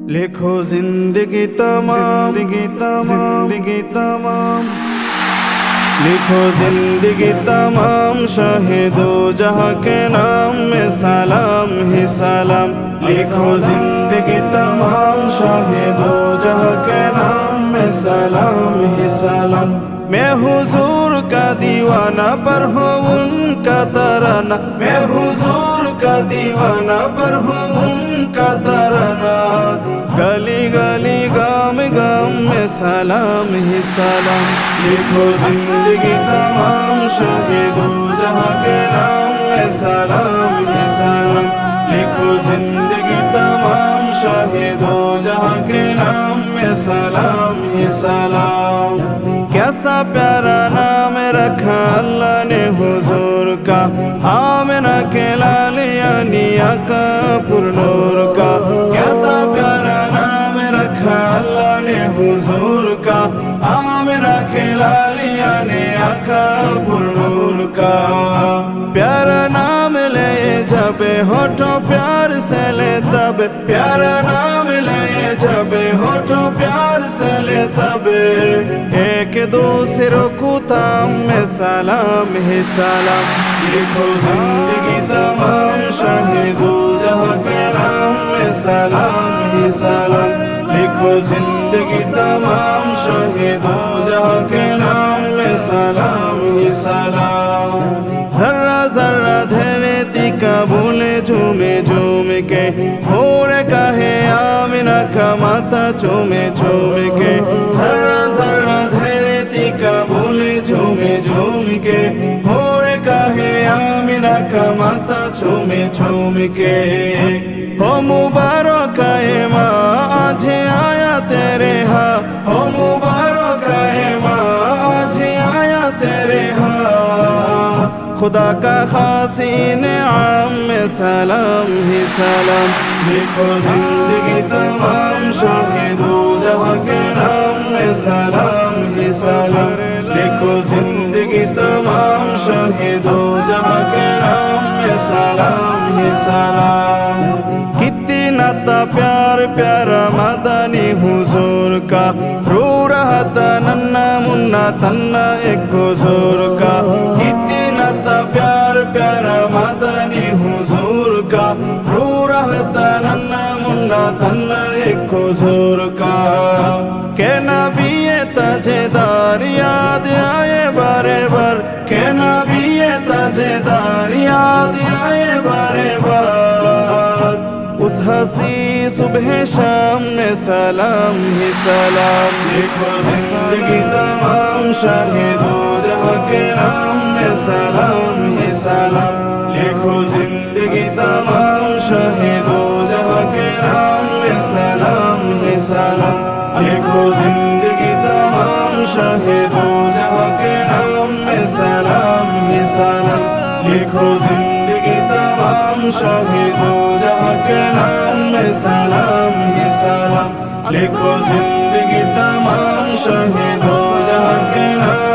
लिखो जिंदगी तमाम जिंदगी तमाम लिखो जिंदगी तमाम शाहिदो जहाँ के नाम में सलाम ही सलाम। लिखो जिंदगी तमाम शाहिदो जहाँ के नाम में सलाम ही सलाम। मैं हुजूर का दीवाना पर हूँ उनका तराना, मैं हुजूर का दीवाना पर हूँ उनका तराना। गली गली गाम गाम में सलाम ही सलाम। लिखो जिंदगी तमाम शाहिदो जहाँ के नाम में सलाम ही सलाम। लिखो जिंदगी तमाम शाहिदो जहाँ के नाम में सलाम ही सलाम। कैसा प्यारा नाम रखा अल्लाह ने हुजूर का, आमिना के लाल यानी आका पुरनूर का। कैसा प्यारा नाम रखा अल्लाह ने हुजूर का, आमिना के लाल यानी आका पुरनूर का। प्यारा नाम ले जब होठों प्यार से ले तब, प्यारा नाम ले जब होठों प्यार से ले तब। एक दूसरों को ताम में सलाम ही सलाम। लिखो जिंदगी तमाम शाहिदो जहाँ के नाम में सलाम ही सलाम। लिखो जिंदगी तमाम शाहिदो जहाँ के नाम में सलाम ही सलाम। जर्रा जर्रा धरे दिका बोले झूमे झूमे के, और कहे आमिना का माता चूमे चूमे के। जर्रा जर्रा धरे दिका बोले झूमे झूमे के, और कहे आमिना का माता चूमे चूमे के। हो मुबारक है माँ आज आया तेरे हाँ, हो मुबारक है माँ आज आया तेरे हाँ। खुदा का खासीन आम में सलाम ही सलाम। लिखो जिंदगी तमाम शाहिदो जहाँ के नाम में सलाम ही सलाम। लिखो जिंदगी तमाम शाहिदो जहाँ के नाम में सलाम ही सलाम। कितना था प्यार प्यारा मदनी हुजूर का, रो रहा था नन्ना मुन्ना तन्ना एक हुजूर का। कितना था प्यार प्यारा मदनी हुजूर का, रो रहा था नन्ना मुन्ना तन्ना एक हुजूर का। के नबी ताजेदार याद आए बारे बार, के नबी ताजेदार याद आए बारे बार। उस हंसी सुबह शाम में सलाम ही सलाम। लिखो जिंदगी तमाम शाहिदो जहाँ के नाम में सलाम ही सलाम। लिखो जिंदगी तमाम शाहिदो जहाँ के नाम में सलाम ही सलाम। लिखो जिंदगी तमाम शाहिदो जहाँ के नाम में सलाम ही सलाम। लिखो जिंदगी तमाम शाहिदो जहाँ के नाम में सलाम ही सलाम। लिखो जिंदगी तमाम शाहिदो जहाँ के नाम